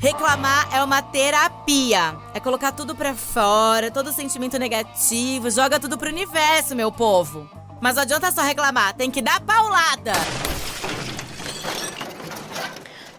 Reclamar é uma terapia. É colocar tudo pra fora, todo sentimento negativo, joga tudo pro universo, meu povo. Mas não adianta só reclamar, tem que dar paulada.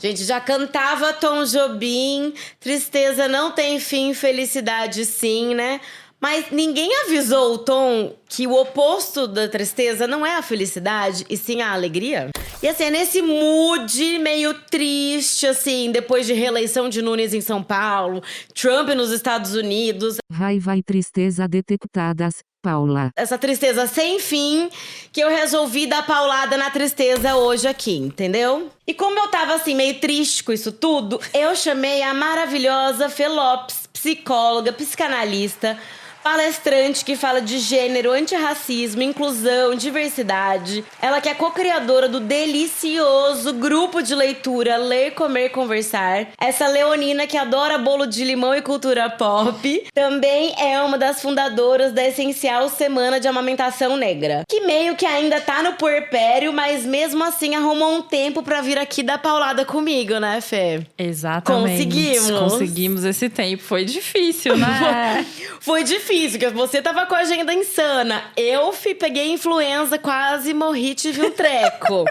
Gente, já cantava Tom Jobim, tristeza não tem fim, felicidade sim, né? Mas ninguém avisou o Tom que o oposto da tristeza não é a felicidade, e sim a alegria? E assim, é nesse mood meio triste, assim, depois de reeleição de Nunes em São Paulo, Trump nos Estados Unidos. Vai tristeza detectadas, Paula. Essa tristeza sem fim, que eu resolvi dar paulada na tristeza hoje aqui, entendeu? E como eu tava assim, meio triste com isso tudo, eu chamei a maravilhosa Fê Lopes, psicóloga, psicanalista, palestrante que fala de gênero, antirracismo, inclusão, diversidade. Ela que é co-criadora do delicioso grupo de leitura Ler, Comer, Conversar. Essa leonina que adora bolo de limão e cultura pop. Também é uma das fundadoras da essencial Semana de Amamentação Negra. Que meio que ainda tá no puerpério, mas mesmo assim arrumou um tempo pra vir aqui dar paulada comigo, né, Fê? Exatamente. Conseguimos esse tempo. Foi difícil, né? Foi difícil, porque você tava com a agenda insana. Eu peguei influenza, quase morri, tive um treco.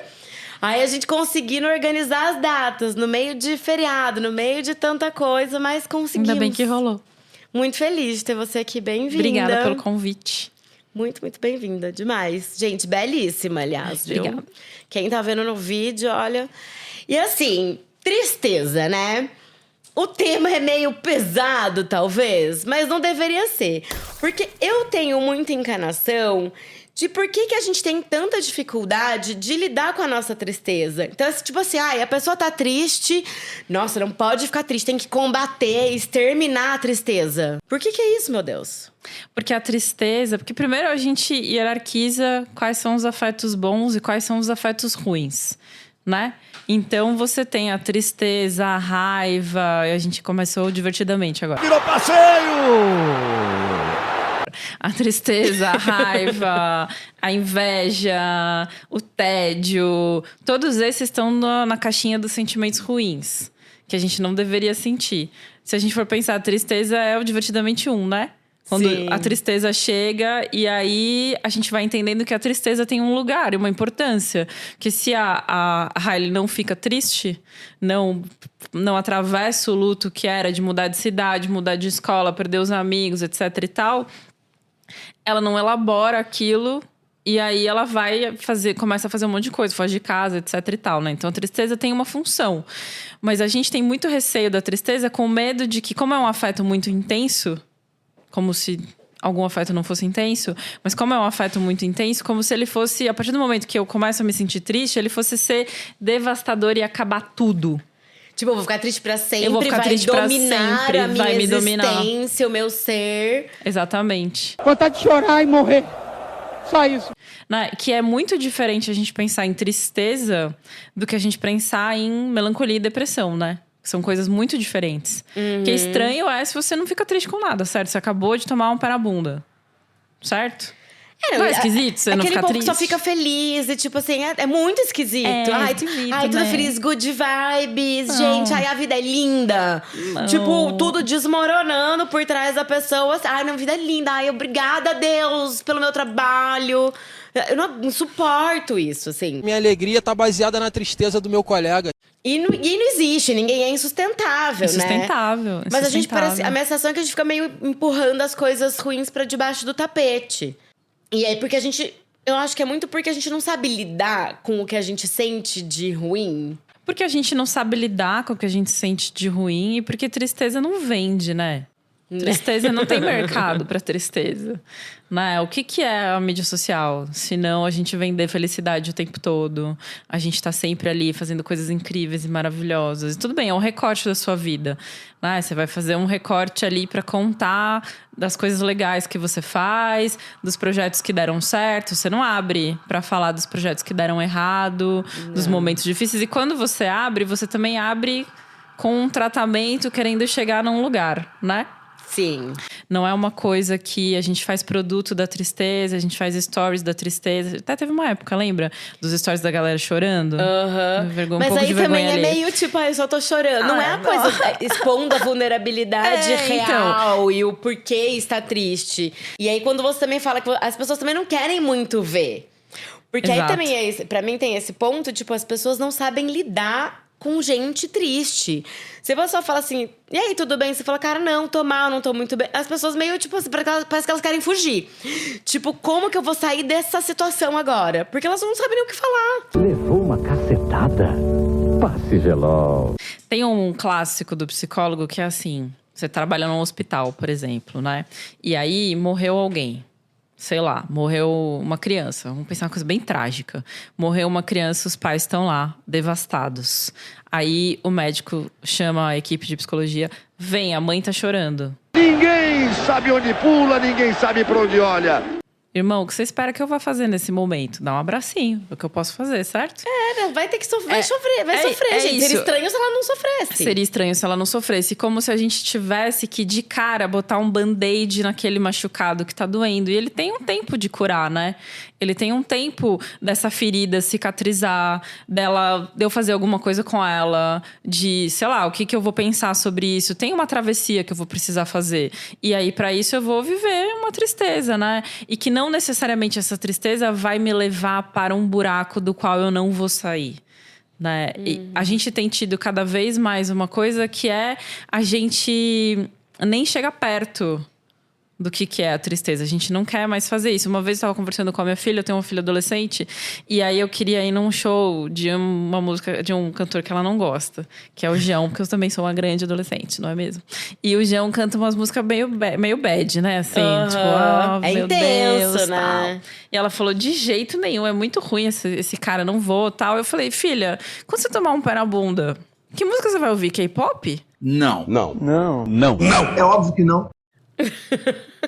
Aí a gente conseguindo organizar as datas, no meio de feriado, no meio de tanta coisa, mas conseguimos. Ainda bem que rolou. Muito feliz de ter você aqui, bem-vinda. Obrigada pelo convite. Muito, muito bem-vinda, demais. Gente, belíssima, aliás, viu? Obrigada. Quem tá vendo no vídeo, olha... E assim, tristeza, né? O tema é meio pesado, talvez, mas não deveria ser. Porque eu tenho muita encanação de por que a gente tem tanta dificuldade de lidar com a nossa tristeza. Então, tipo assim, a pessoa tá triste, nossa, não pode ficar triste, tem que combater, exterminar a tristeza. Por que é isso, meu Deus? Porque a tristeza... Porque primeiro a gente hierarquiza quais são os afetos bons e quais são os afetos ruins, né? Então você tem a tristeza, a raiva... E a gente começou divertidamente agora. Virou passeio! A tristeza, a raiva, a inveja, o tédio... Todos esses estão na caixinha dos sentimentos ruins, que a gente não deveria sentir. Se a gente for pensar, a tristeza é o divertidamente né? Quando Sim. a tristeza chega e aí a gente vai entendendo que a tristeza tem um lugar e uma importância. Que se a Hailey não fica triste, não atravessa o luto que era de mudar de cidade, mudar de escola, perder os amigos, etc e tal, ela não elabora aquilo e aí ela começa a fazer um monte de coisa, foge de casa, etc e tal, né? Então a tristeza tem uma função. Mas a gente tem muito receio da tristeza com medo de que, como é um afeto muito intenso, como se algum afeto não fosse intenso, mas como é um afeto muito intenso, como se ele fosse, a partir do momento que eu começo a me sentir triste, ele fosse ser devastador e acabar tudo. Tipo, eu vou ficar triste pra sempre, Eu vou ficar triste pra sempre, a minha vai me dominar. existência, o meu ser. Exatamente. Vontade de chorar e morrer. Só isso. Né? Que é muito diferente a gente pensar em tristeza do que a gente pensar em melancolia e depressão, né? São coisas muito diferentes. O que é estranho é se você não fica triste com nada, certo? Você acabou de tomar um pé na bunda, certo? Não é esquisito você não ficar triste? Aquele povo que só fica feliz e tipo assim, é muito esquisito. Esquisito, tudo né? feliz, good vibes, gente. Ai, a vida é linda. Não. Tipo, tudo desmoronando por trás da pessoa. Ai, não, a vida é linda. Ai, obrigada a Deus pelo meu trabalho. Eu não suporto isso, assim. Minha alegria tá baseada na tristeza do meu colega. E não existe, ninguém é insustentável, né? Insustentável. Mas a gente parece... A minha sensação é que a gente fica meio empurrando as coisas ruins pra debaixo do tapete. E aí, porque a gente... Eu acho que é muito porque a gente não sabe lidar com o que a gente sente de ruim. Porque a gente não sabe lidar com o que a gente sente de ruim e porque tristeza não vende, né? Tristeza não tem mercado pra tristeza, né? O que é a mídia social? Se não a gente vender felicidade o tempo todo. A gente tá sempre ali fazendo coisas incríveis e maravilhosas. E tudo bem, é um recorte da sua vida, né? Você vai fazer um recorte ali pra contar das coisas legais que você faz, dos projetos que deram certo. Você não abre pra falar dos projetos que deram errado, dos momentos difíceis. E quando você abre, você também abre com um tratamento querendo chegar num lugar, né? Sim. Não é uma coisa que a gente faz produto da tristeza, a gente faz stories da tristeza. Até teve uma época, lembra? Dos stories da galera chorando. Mas pouco aí de também vergonha é alheia. meio tipo, eu só tô chorando. Não é a coisa expondo a vulnerabilidade então. real e o porquê está triste. E aí, quando você também fala que as pessoas também não querem muito ver. Porque Exato. aí também, pra mim, tem esse ponto, tipo, as pessoas não sabem lidar com gente triste. Se você só fala assim, e aí, tudo bem? Você fala, cara, não, tô mal, não tô muito bem. As pessoas meio, tipo assim, parece que elas querem fugir. Tipo, como que eu vou sair dessa situação agora? Porque elas não sabem nem o que falar. Levou uma cacetada? Passe gelol. Tem um clássico do psicólogo que é assim: você trabalha num hospital, por exemplo, né? E aí morreu alguém. Sei lá, morreu uma criança. Vamos pensar uma coisa bem trágica. Morreu uma criança, os pais estão lá, devastados. Aí o médico chama a equipe de psicologia. Vem, a mãe tá chorando. Ninguém sabe onde pula, ninguém sabe pra onde olha. Irmão, o que você espera que eu vá fazer nesse momento? Dar um abracinho, é o que eu posso fazer, certo? Vai ter que sofrer, vai sofrer, gente. isso. Seria estranho se ela não sofresse. Seria estranho se ela não sofresse. Como se a gente tivesse que, de cara, botar um band-aid naquele machucado que tá doendo. E ele tem um tempo de curar, né? Ele tem um tempo dessa ferida cicatrizar, de eu fazer alguma coisa com ela, de, sei lá, o que eu vou pensar sobre isso. Tem uma travessia que eu vou precisar fazer. E aí, pra isso, eu vou viver uma tristeza, né? E que não necessariamente essa tristeza vai me levar para um buraco do qual eu não vou sair. Né? E a gente tem tido cada vez mais uma coisa que é a gente nem chega perto do que é a tristeza. A gente não quer mais fazer isso. Uma vez eu estava conversando com a minha filha, eu tenho uma filha adolescente, e aí eu queria ir num show de uma música de um cantor que ela não gosta, que é o João, porque eu também sou uma grande adolescente, não é mesmo? E o João canta umas músicas meio bad, né? Assim, tipo, É meu intenso, Deus, né? tal. E ela falou, de jeito nenhum, é muito ruim esse cara, não vou, tal. Eu falei, filha, quando você tomar um pé na bunda, que música você vai ouvir? K-pop? Não. É óbvio que não.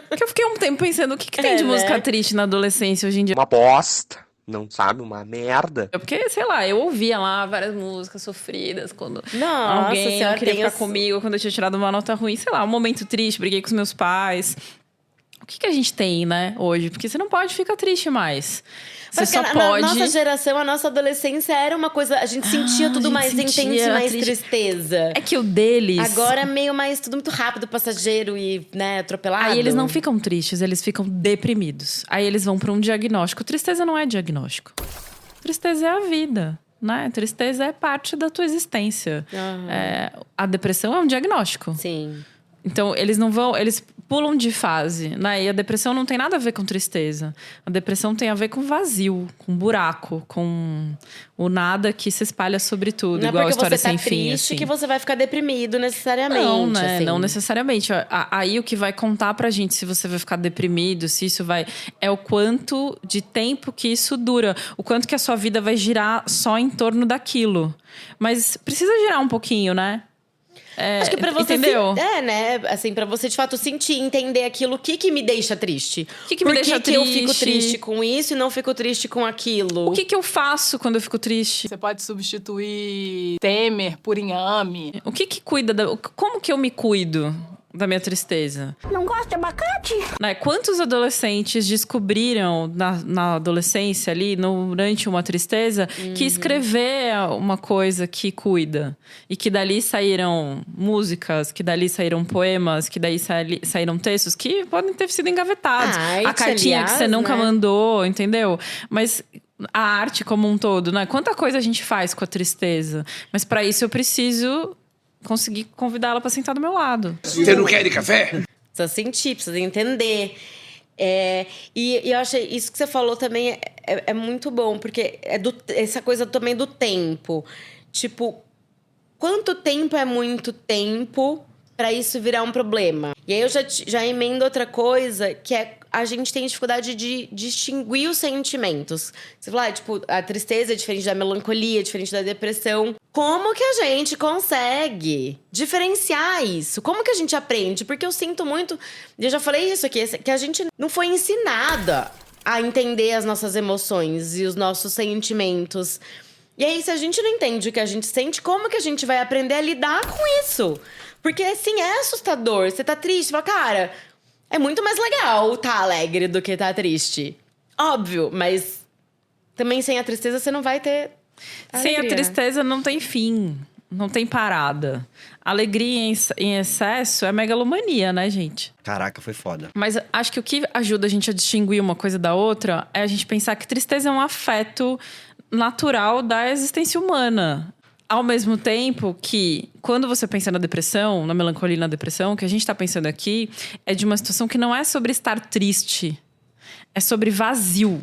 Porque eu fiquei um tempo pensando, o que tem de música triste na adolescência hoje em dia? Uma bosta, não sabe? Uma merda. Porque, sei lá, eu ouvia lá várias músicas sofridas quando Nossa alguém senhora, não queria tem ficar comigo, quando eu tinha tirado uma nota ruim, sei lá, um momento triste, briguei com os meus pais. O que a gente tem, né, hoje? Porque você não pode ficar triste mais. Você só na pode... nossa geração, a nossa adolescência era uma coisa... A gente sentia tudo gente mais sentia intenso e mais triste. tristeza. É que o deles... Agora é meio mais tudo muito rápido, passageiro e, né, atropelado. Aí eles não ficam tristes, eles ficam deprimidos. Aí eles vão pra um diagnóstico. Tristeza não é diagnóstico. Tristeza é a vida, né? Tristeza é parte da tua existência. A depressão é um diagnóstico. Sim. Então, eles não vão... Eles pulam de fase, né? E a depressão não tem nada a ver com tristeza. A depressão tem a ver com vazio, com buraco, com o nada que se espalha sobre tudo. Não igual a é porque história você tá sem fim, triste assim. que você vai ficar deprimido necessariamente. Não, né? Assim. Não necessariamente. Aí o que vai contar pra gente se você vai ficar deprimido, se isso vai... É o quanto de tempo que isso dura. O quanto que a sua vida vai girar só em torno daquilo. Mas precisa girar um pouquinho, né? Acho que pra você entendeu? né? Assim, pra você de fato sentir, entender aquilo, o que me deixa triste. O que me Por deixa que eu triste? fico triste com isso e não fico triste com aquilo? O que eu faço quando eu fico triste? Você pode substituir Temer por inhame. O que cuida como que eu me cuido da minha tristeza? Não gosta de abacate? Né? Quantos adolescentes descobriram na adolescência ali, durante uma tristeza, que escrever é uma coisa que cuida? E que dali saíram músicas, que dali saíram poemas, que daí saíram textos que podem ter sido engavetados. A cartinha aliás, que você nunca né? mandou, entendeu? Mas... A arte como um todo, né? Quanta coisa a gente faz com a tristeza. Mas pra isso eu preciso conseguir convidá-la pra sentar do meu lado. Você não quer de café? Precisa sentir, precisa entender. E eu achei isso que você falou também é muito bom, porque essa coisa também do tempo. Tipo, quanto tempo é muito tempo pra isso virar um problema? E aí eu já emendo outra coisa, que é a gente tem dificuldade de distinguir os sentimentos. Você fala, tipo, a tristeza é diferente da melancolia, é diferente da depressão. Como que a gente consegue diferenciar isso? Como que a gente aprende? Porque eu sinto muito, e eu já falei isso aqui, que a gente não foi ensinada a entender as nossas emoções e os nossos sentimentos. E aí, se a gente não entende o que a gente sente, como que a gente vai aprender a lidar com isso? Porque, assim, é assustador. Você tá triste, você fala, cara, é muito mais legal tá alegre do que tá triste. Óbvio, mas também sem a tristeza você não vai ter Sem a alegria. tristeza não tem fim, não tem parada. Alegria em excesso é megalomania, né, gente? Caraca, foi foda. Mas acho que o que ajuda a gente a distinguir uma coisa da outra é a gente pensar que tristeza é um afeto natural da existência humana. Ao mesmo tempo que, quando você pensa na depressão, na melancolia e na depressão, o que a gente tá pensando aqui é de uma situação que não é sobre estar triste. É sobre vazio.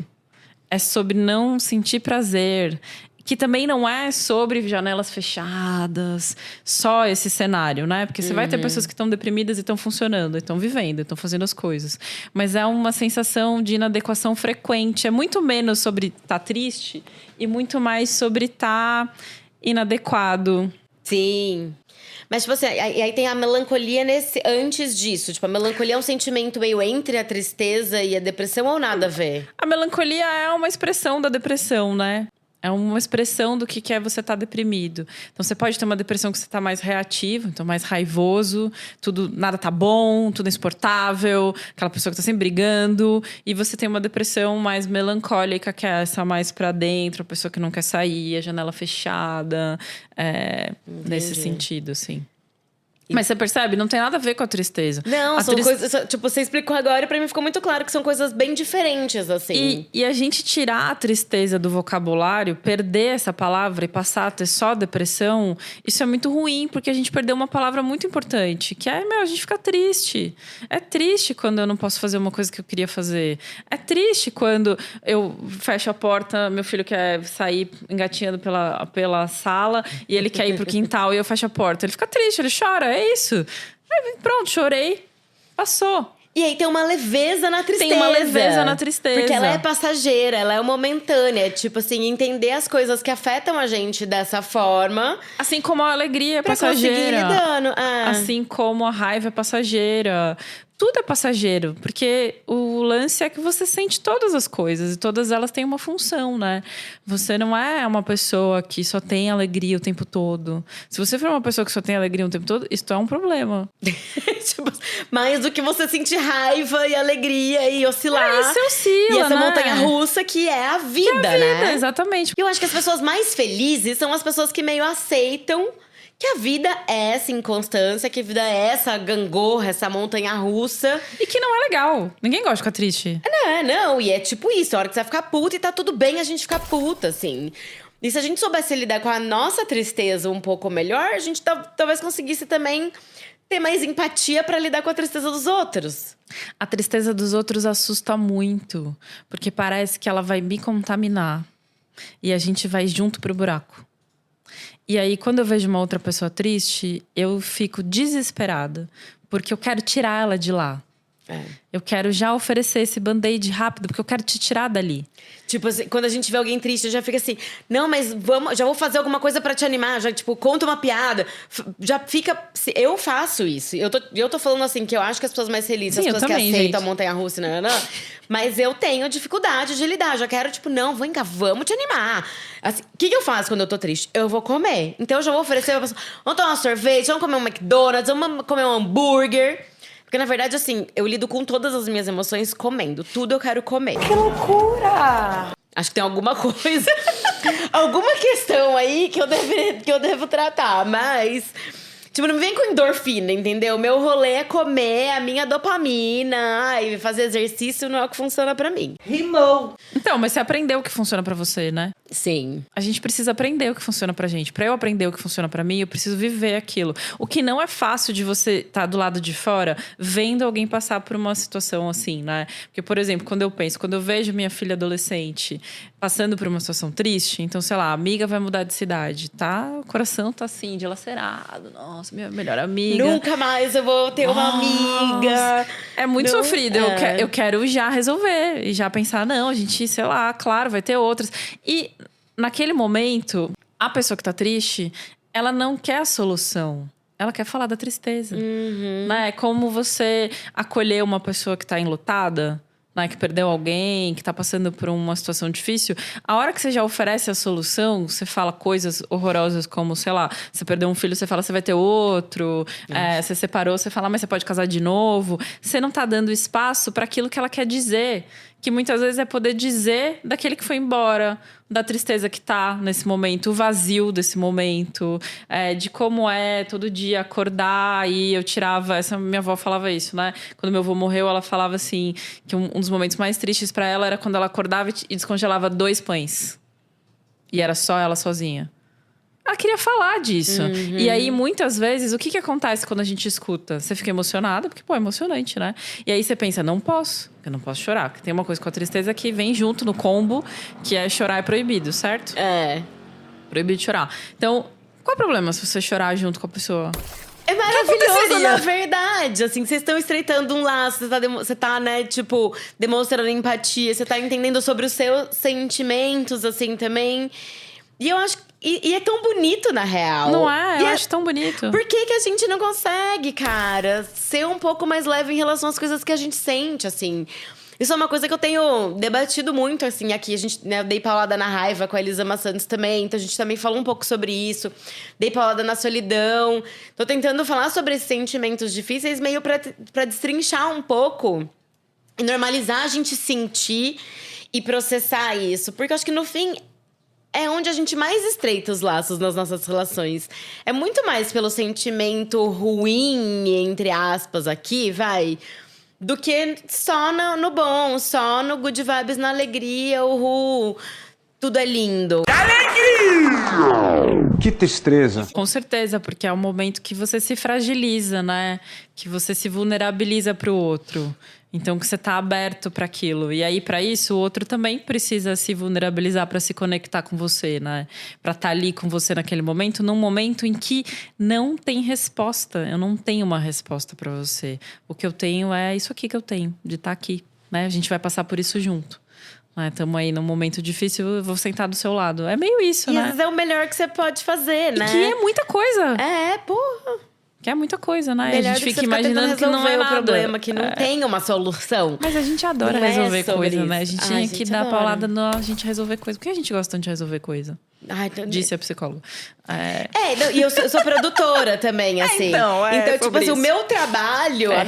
É sobre não sentir prazer. Que também não é sobre janelas fechadas, só esse cenário, né? Porque você vai ter pessoas que estão deprimidas e estão funcionando, estão vivendo, estão fazendo as coisas. Mas é uma sensação de inadequação frequente. É muito menos sobre estar triste e muito mais sobre estar inadequado. Sim. Mas, tipo assim, aí tem a melancolia antes disso. Tipo, a melancolia é um sentimento meio entre a tristeza e a depressão ou nada a ver? A melancolia é uma expressão da depressão, né? É uma expressão do que é você estar deprimido. Então, você pode ter uma depressão que você está mais reativo, então mais raivoso, nada tá bom, tudo é insuportável, aquela pessoa que está sempre brigando. E você tem uma depressão mais melancólica, que é essa mais pra dentro, a pessoa que não quer sair, a janela fechada. Nesse sentido, assim. Mas você percebe? Não tem nada a ver com a tristeza. Não, são coisas… Tipo, você explicou agora e pra mim ficou muito claro que são coisas bem diferentes, assim. E a gente tirar a tristeza do vocabulário, perder essa palavra e passar a ter só depressão, isso é muito ruim, porque a gente perdeu uma palavra muito importante, que é, a gente fica triste. É triste quando eu não posso fazer uma coisa que eu queria fazer. É triste quando eu fecho a porta, meu filho quer sair engatinhando pela sala e ele quer ir pro quintal e eu fecho a porta. Ele fica triste, ele chora. É isso. Aí, pronto, chorei. Passou. E aí tem uma leveza na tristeza. Tem uma leveza na tristeza. Porque ela é passageira, ela é momentânea. Tipo assim, entender as coisas que afetam a gente dessa forma. Assim como a alegria é pra passageira. Conseguir ir lidando. Assim como a raiva é passageira. Tudo é passageiro, porque o lance é que você sente todas as coisas e todas elas têm uma função, né? Você não é uma pessoa que só tem alegria o tempo todo. Se você for uma pessoa que só tem alegria o tempo todo, isso é um problema. Tipo, mais do que você sentir raiva e alegria e oscilar. Você oscila, e essa né? montanha-russa que é a vida, né? Exatamente. Eu acho que as pessoas mais felizes são as pessoas que meio aceitam que a vida é essa inconstância, que a vida é essa gangorra, essa montanha-russa. E que não é legal. Ninguém gosta de ficar triste. Não. E é tipo isso, a hora que você vai ficar puta e tá tudo bem a gente ficar puta, assim. E se a gente soubesse lidar com a nossa tristeza um pouco melhor, a gente talvez conseguisse também ter mais empatia pra lidar com a tristeza dos outros. A tristeza dos outros assusta muito, porque parece que ela vai me contaminar. E a gente vai junto pro buraco. E aí, quando eu vejo uma outra pessoa triste, eu fico desesperada. Porque eu quero tirar ela de lá. Eu quero já oferecer esse band-aid rápido, porque eu quero te tirar dali. Tipo assim, quando a gente vê alguém triste, eu já fica assim… Não, mas já vou fazer alguma coisa pra te animar. Já, tipo, conta uma piada. Já fica… Eu faço isso. Eu tô falando assim, que eu acho que as pessoas mais felizes… Sim, as pessoas também, que aceitam gente. a montanha-russa, mas eu tenho dificuldade de lidar. Já quero, tipo, não, vem cá, vamos te animar. Assim, o que eu faço quando eu tô triste? Eu vou comer. Então, eu já vou oferecer pra pessoa… Vamos tomar um sorvete, vamos comer um McDonald's, vamos comer um hambúrguer… Porque, na verdade, assim, eu lido com todas as minhas emoções comendo. Tudo eu quero comer. Que loucura! Acho que tem alguma coisa, alguma questão aí que eu devo tratar. Mas, tipo, não me vem com endorfina, entendeu? Meu rolê é comer, a minha dopamina. Ai, fazer exercício não é o que funciona pra mim. Rimou! Então, mas você aprendeu o que funciona pra você, né? Sim. A gente precisa aprender o que funciona pra gente. Pra eu aprender o que funciona pra mim, eu preciso viver aquilo. O que não é fácil de você estar do lado de fora, vendo alguém passar por uma situação assim, né? Porque, por exemplo, quando eu vejo minha filha adolescente passando por uma situação triste, então, sei lá, a amiga vai mudar de cidade, tá? O coração tá assim, dilacerado. Nossa, minha melhor amiga. Nunca mais eu vou ter uma amiga. É muito Não, sofrido. Eu quero já resolver e já pensar, não, a gente, sei lá, claro, vai ter outras. E naquele momento, a pessoa que tá triste, ela não quer a solução. Ela quer falar da tristeza. Né? É como você acolher uma pessoa que tá enlutada. né, que perdeu alguém, que tá passando por uma situação difícil, a hora que você já oferece a solução, você fala coisas horrorosas como, sei lá, você perdeu um filho, você fala, você vai ter outro, você separou, você fala, mas você pode casar de novo. Você não tá dando espaço para aquilo que ela quer dizer, que muitas vezes é poder dizer daquele que foi embora, da tristeza que tá nesse momento, o vazio desse momento, de como é todo dia acordar. E eu tirava, minha avó falava isso, né? Quando meu avô morreu, ela falava assim, que um dos momentos mais tristes para ela era quando ela acordava e descongelava 2 pães. E era só ela sozinha. Ela queria falar disso. E aí, muitas vezes, o que acontece quando a gente escuta? Você fica emocionada, porque, pô, é emocionante, né? E aí você pensa, eu não posso chorar. Porque tem uma coisa com a tristeza que vem junto no combo, que é chorar é proibido, certo? Proibido chorar. Então, qual é o problema se você chorar junto com a pessoa? É maravilhoso, na verdade. Assim, vocês estão estreitando um laço, você tá, né, tipo, demonstrando empatia, você tá entendendo sobre os seus sentimentos, assim, também. E eu acho E é tão bonito, na real. Não é? Eu acho tão bonito. Por que a gente não consegue, cara, ser um pouco mais leve em relação às coisas que a gente sente, assim? Isso é uma coisa que eu tenho debatido muito, assim, aqui. Eu dei paulada na raiva com a Elisa Santos também. Então, a gente também falou um pouco sobre isso. Dei paulada na solidão. Tô tentando falar sobre esses sentimentos difíceis meio pra destrinchar um pouco. E normalizar a gente sentir e processar isso. Porque eu acho que, no fim, é onde a gente mais estreita os laços nas nossas relações. É muito mais pelo sentimento ruim, entre aspas, aqui, do que só no bom, só no good vibes, na alegria, tudo é lindo. Que tristeza. Com certeza, porque é um momento que você se fragiliza, né? Que você se vulnerabiliza pro outro. Então, que você tá aberto para aquilo. E aí, para isso, o outro também precisa se vulnerabilizar para se conectar com você, né? Para estar ali com você naquele momento, num momento em que não tem resposta. Eu não tenho uma resposta para você. O que eu tenho é isso aqui que eu tenho, de estar aqui, né? A gente vai passar por isso junto. Estamos aí num momento difícil, eu vou sentar do seu lado. É meio isso, né? E às vezes é o melhor que você pode fazer, né? E que é muita coisa. Porra. Que é muita coisa, né? Melhor a gente fica que imaginando que não é o nada. problema, que não tem uma solução. Mas a gente adora não resolver sobre coisa, né? A gente tinha que dar adora. paulada a gente resolver coisa. Por que a gente gosta tanto de resolver coisa? Disse a psicóloga. E eu sou produtora também, assim. Então, tipo assim, o meu trabalho, a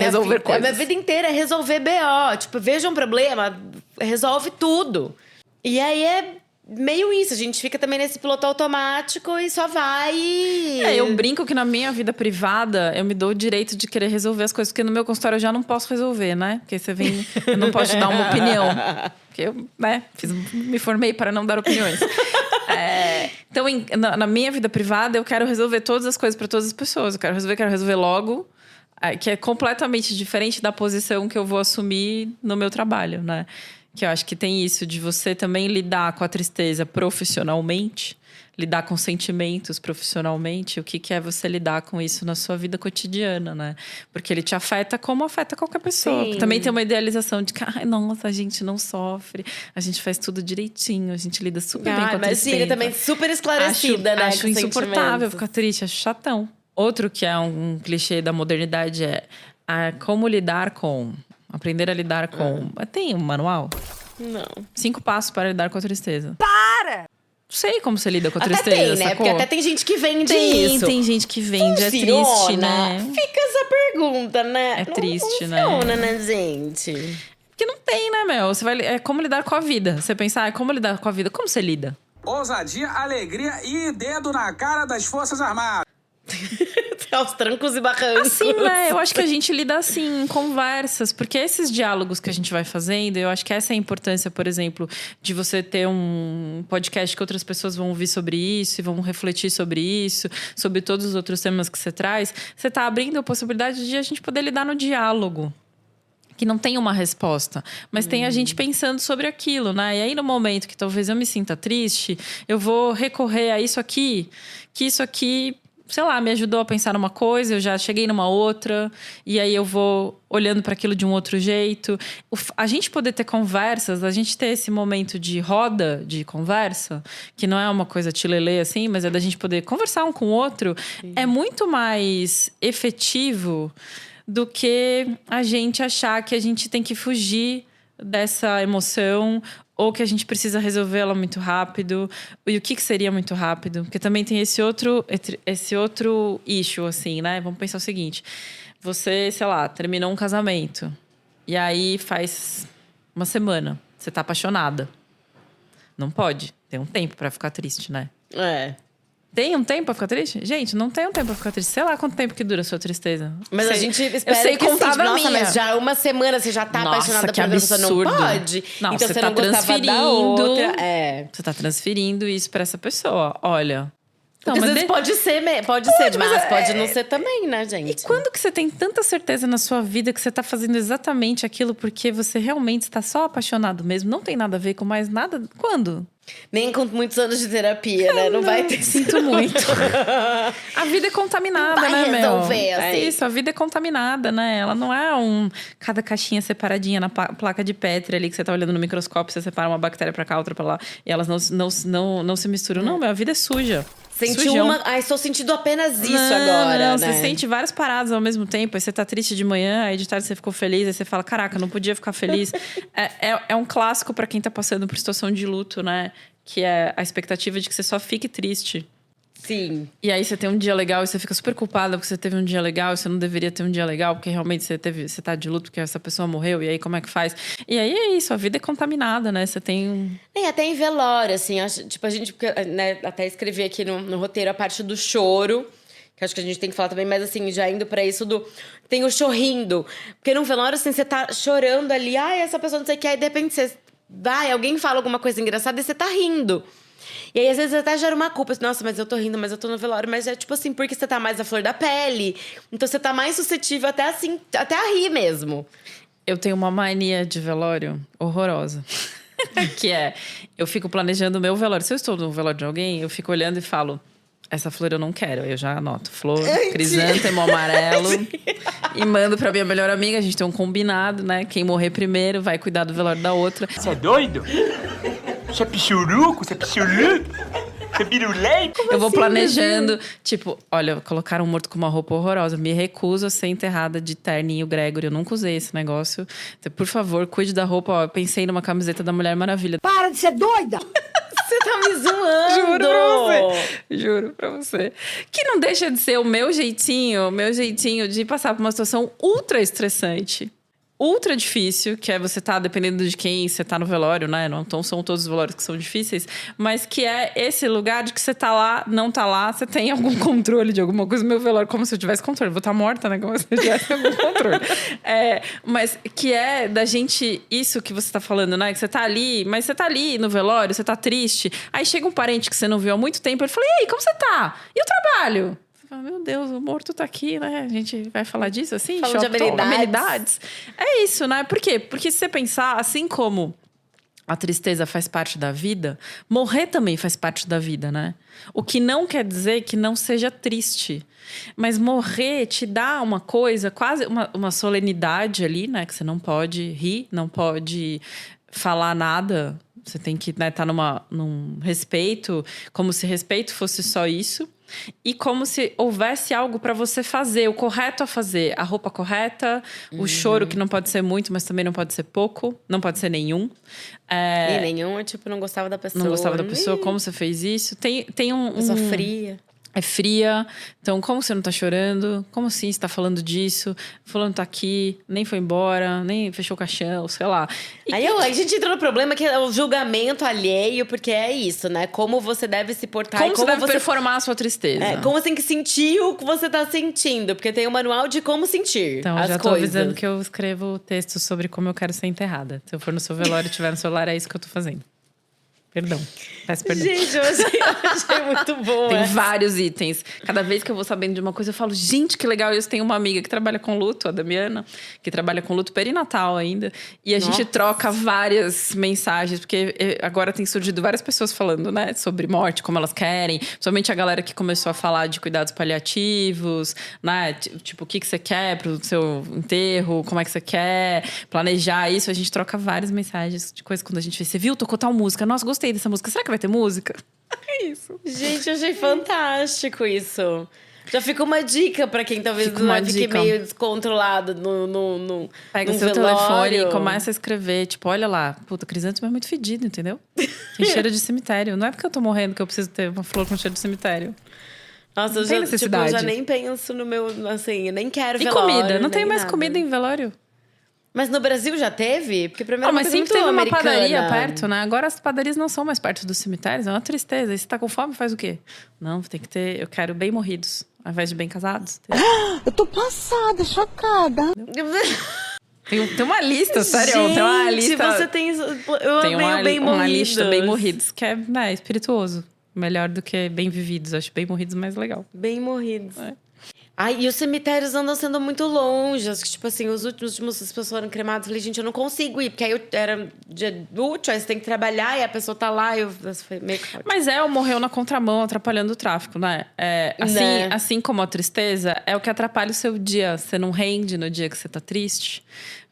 minha vida inteira é resolver BO. Tipo, veja um problema, resolve tudo. E aí é meio isso, a gente fica também nesse piloto automático e só vai. Eu brinco que na minha vida privada eu me dou o direito de querer resolver as coisas, porque no meu consultório eu já não posso resolver, né? Porque você vem, eu não posso te dar uma opinião. Porque eu, me formei para não dar opiniões. Então, na minha vida privada, eu quero resolver todas as coisas para todas as pessoas. Eu quero resolver logo. Que é completamente diferente da posição que eu vou assumir no meu trabalho, né? Que eu acho que tem isso de você também lidar com a tristeza profissionalmente, lidar com sentimentos profissionalmente. O que é você lidar com isso na sua vida cotidiana, né? Porque ele te afeta como afeta qualquer pessoa. Também tem uma idealização de que, nossa, a gente não sofre, a gente faz tudo direitinho, a gente lida super bem com a tristeza. Mas também super esclarecida, né? Acho insuportável ficar triste, acho chatão. Outro que é um clichê da modernidade é como lidar com... Aprender a lidar com... Tem um manual? Não. 5 passos para lidar com a tristeza. Para! Não sei como você lida com a Até tristeza, tem, né? sacou? Porque até tem gente que vende isso. Tem gente que vende, Funciona? é triste, né? Fica essa pergunta, né? É triste, não né? funciona, né, gente? Porque não tem, né, meu? Você vai... É como lidar com a vida. Você pensar, como lidar com a vida? Como você lida? Ousadia, alegria e dedo na cara das Forças Armadas. Aos trancos e barrancos. Assim, né? Eu acho que a gente lida assim, em conversas. Porque esses diálogos que a gente vai fazendo, eu acho que essa é a importância, por exemplo, de você ter um podcast que outras pessoas vão ouvir sobre isso e vão refletir sobre isso, sobre todos os outros temas que você traz. Você tá abrindo a possibilidade de a gente poder lidar no diálogo. Que não tem uma resposta, mas tem a gente pensando sobre aquilo, né? E aí, no momento que talvez eu me sinta triste, eu vou recorrer a isso aqui, que isso aqui... sei lá, me ajudou a pensar numa coisa, eu já cheguei numa outra, e aí eu vou olhando para aquilo de um outro jeito. A gente poder ter conversas, a gente ter esse momento de roda de conversa, que não é uma coisa tilelê assim, mas é da gente poder conversar um com o outro, é muito mais efetivo do que a gente achar que a gente tem que fugir dessa emoção ou que a gente precisa resolver ela muito rápido. E o que seria muito rápido? Porque também tem esse outro issue, assim, né? Vamos pensar o seguinte. Você, sei lá, terminou um casamento. E aí faz uma semana. Você tá apaixonada. Não pode. Tem um tempo pra ficar triste, né? Tem um tempo pra ficar triste? Gente, não tem um tempo pra ficar triste. Sei lá quanto tempo que dura a sua tristeza. Mas a gente espera eu sei que contar sim. da Nossa, minha. mas já uma semana você já tá apaixonada que por outra pessoa. Não absurdo. pode. Não, então você você tá não gostava transferindo. da outra. Você tá transferindo isso pra essa pessoa. Olha. Não, Porque às vezes pode ser, mas pode não ser também, né, gente? E quando que você tem tanta certeza na sua vida que você tá fazendo exatamente aquilo porque você realmente está só apaixonado mesmo? Não tem nada a ver com mais nada? Quando? Nem com muitos anos de terapia, né? Não vai ter. Sinto muito. A vida é contaminada, Não vai né, resolver, meu? assim. É isso, a vida é contaminada, né? Ela não é cada caixinha separadinha na placa de Petri ali que você tá olhando no microscópio, você separa uma bactéria pra cá, outra pra lá, e elas não se misturam. Não, meu, a vida é suja. Senti Sujão. estou sentindo apenas isso Não, agora, né? Você sente várias paradas ao mesmo tempo. Aí você tá triste de manhã, aí de tarde você ficou feliz. Aí você fala, caraca, não podia ficar feliz. É um clássico pra quem tá passando por situação de luto, né? Que é a expectativa de que você só fique triste. Sim. E aí você tem um dia legal e você fica super culpada porque você teve um dia legal e você não deveria ter um dia legal porque realmente você tá de luto porque essa pessoa morreu. E aí como é que faz? E aí é isso, a vida é contaminada, né? Você tem Nem até em velório, assim, tipo, a gente, né, até escrevi aqui no roteiro a parte do choro, que acho que a gente tem que falar também, mas assim, já indo pra isso tem o chorrindo. Porque num velório, assim, você tá chorando ali, essa pessoa não sei o que, aí de repente você alguém fala alguma coisa engraçada e você tá rindo. E aí, às vezes, até gera uma culpa. Nossa, mas eu tô rindo, mas eu tô no velório. Mas é tipo assim, porque você tá mais à flor da pele. Então, você tá mais suscetível até assim, até a rir mesmo. Eu tenho uma mania de velório horrorosa. Que é, eu fico planejando o meu velório. Se eu estou no velório de alguém, eu fico olhando e falo... Essa flor eu não quero. Eu já anoto. Flor, crisântemo amarelo. E mando pra minha melhor amiga. A gente tem um combinado, né? Quem morrer primeiro vai cuidar do velório da outra. Você é doido? Você é pichuruco? Você é pichuruco? Você é pirulei? Eu vou planejando. Tipo, olha, colocaram um morto com uma roupa horrorosa. Me recuso a ser enterrada de terninho Gregory. Eu nunca usei esse negócio. Então, por favor, cuide da roupa. Ó, eu pensei numa camiseta da Mulher Maravilha. Para de ser doida! Você tá me zoando! Juro pra você. Juro pra você. Que não deixa de ser o meu jeitinho de passar por uma situação ultra estressante. Ultra difícil, que é você tá dependendo de quem você tá no velório, né? Não são todos os velórios que são difíceis, mas que é esse lugar de que você tá lá, não tá lá, você tem algum controle de alguma coisa. Meu velório, como se eu tivesse controle. Vou estar morta, né? Como se eu tivesse algum controle. Mas que é da gente, isso que você tá falando, né? Que você tá ali, mas você tá ali no velório, você tá triste. Aí chega um parente que você não viu há muito tempo, ele fala, e aí, como você tá? E o trabalho? Meu Deus, o morto tá aqui, né? A gente vai falar disso assim? Falando de amenidades. É isso, né? Por quê? Porque se você pensar, assim como a tristeza faz parte da vida, morrer também faz parte da vida, né? O que não quer dizer que não seja triste. Mas morrer te dá uma coisa, quase uma solenidade ali, né? Que você não pode rir, não pode falar nada. Você tem que, né, tá num respeito, como se respeito fosse só isso. E como se houvesse algo pra você fazer, o correto a fazer. A roupa correta, o choro que não pode ser muito, mas também não pode ser pouco. Não pode ser nenhum. E nenhum é tipo, não gostava da pessoa. Não gostava da pessoa, como você fez isso. Tem Pessoa fria. É fria. Então, como você não tá chorando? Como assim você tá falando disso? Fulano tá aqui, nem foi embora, nem fechou o caixão, sei lá. Aí a gente entra no problema que é o julgamento alheio, porque é isso, né? Como você deve se portar. Como você deve performar a sua tristeza. Como você tem que sentir o que você tá sentindo. Porque tem um manual de como sentir então, as já tô coisas. avisando que eu escrevo textos sobre como eu quero ser enterrada. Se eu for no seu velório e tiver no celular, é isso que eu tô fazendo. Perdão. Peço perdão. Gente, eu achei muito bom. Tem vários itens. Cada vez que eu vou sabendo de uma coisa, eu falo, gente, que legal. Eu tenho uma amiga que trabalha com luto, a Damiana, que trabalha com luto perinatal ainda. E a gente troca várias mensagens, porque agora tem surgido várias pessoas falando, né, sobre morte, como elas querem. Principalmente a galera que começou a falar de cuidados paliativos, né? Tipo, o que você quer pro seu enterro, como é que você quer planejar isso. A gente troca várias mensagens de coisas quando a gente vê. Você viu? Tocou tal música. Nossa, gostei dessa música. Será que vai ter música? É isso. Gente, eu achei fantástico isso. Já fica uma dica pra quem talvez Fica uma fique dica. meio descontrolado no Pega num seu velório. telefone e começa a escrever. Tipo, olha lá. Puta, crisântemo é muito fedido, entendeu? Tem cheiro de cemitério. Não é porque eu tô morrendo que eu preciso ter uma flor com cheiro de cemitério. Nossa, eu Não tem já, tipo, eu necessidade. já nem penso no meu... Assim, eu nem quero E velório. comida? Não tem nem mais nada. comida em velório. Mas no Brasil já teve? Porque pra mim era uma Mas coisa sempre muito teve uma americana. padaria perto, né? Agora as padarias não são mais perto dos cemitérios. É uma tristeza. E se tá com fome, faz o quê? Não, tem que ter... Eu quero bem morridos, ao invés de bem casados. Eu tô passada, chocada. Tem uma lista, sério. Gente, tem uma lista... você tem... Eu Tem amei o bem uma morridos. lista bem morridos, que é espirituoso. Melhor do que bem vividos. Acho bem morridos mais legal. Bem morridos. É. Ai, e os cemitérios andam sendo muito longe. Acho que, tipo assim, os últimos as pessoas foram cremadas. Eu falei, gente, eu não consigo ir. Porque aí eu era dia útil, aí você tem que trabalhar. E a pessoa tá lá, foi meio caótico. Mas morreu na contramão, atrapalhando o tráfico, né? Assim como a tristeza, é o que atrapalha o seu dia. Você não rende no dia que você tá triste.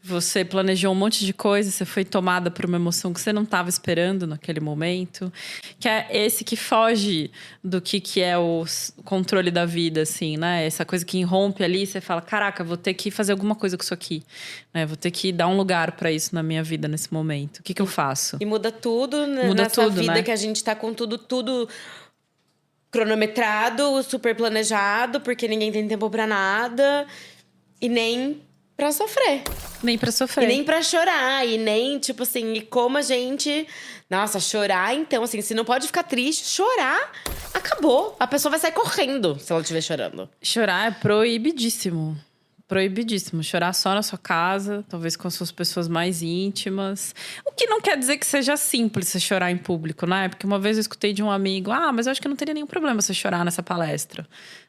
Você planejou um monte de coisa, você foi tomada por uma emoção que você não estava esperando naquele momento. Que é esse que foge do que é o controle da vida, assim, né? Essa coisa que irrompe ali, você fala, caraca, vou ter que fazer alguma coisa com isso aqui. Né? Vou ter que dar um lugar para isso na minha vida nesse momento. O que eu faço? E muda tudo Muda nessa tudo, vida, né? que a gente tá com tudo cronometrado, super planejado, porque ninguém tem tempo pra nada. E nem pra sofrer. Nem pra sofrer. E nem pra chorar. E nem, tipo assim, e como a gente... Nossa, chorar, então, assim, se não pode ficar triste, chorar, acabou. A pessoa vai sair correndo se ela estiver chorando. Chorar é proibidíssimo. Proibidíssimo. Chorar só na sua casa, talvez com as suas pessoas mais íntimas. O que não quer dizer que seja simples você chorar em público, né? Porque uma vez eu escutei de um amigo, mas eu acho que não teria nenhum problema você chorar nessa palestra.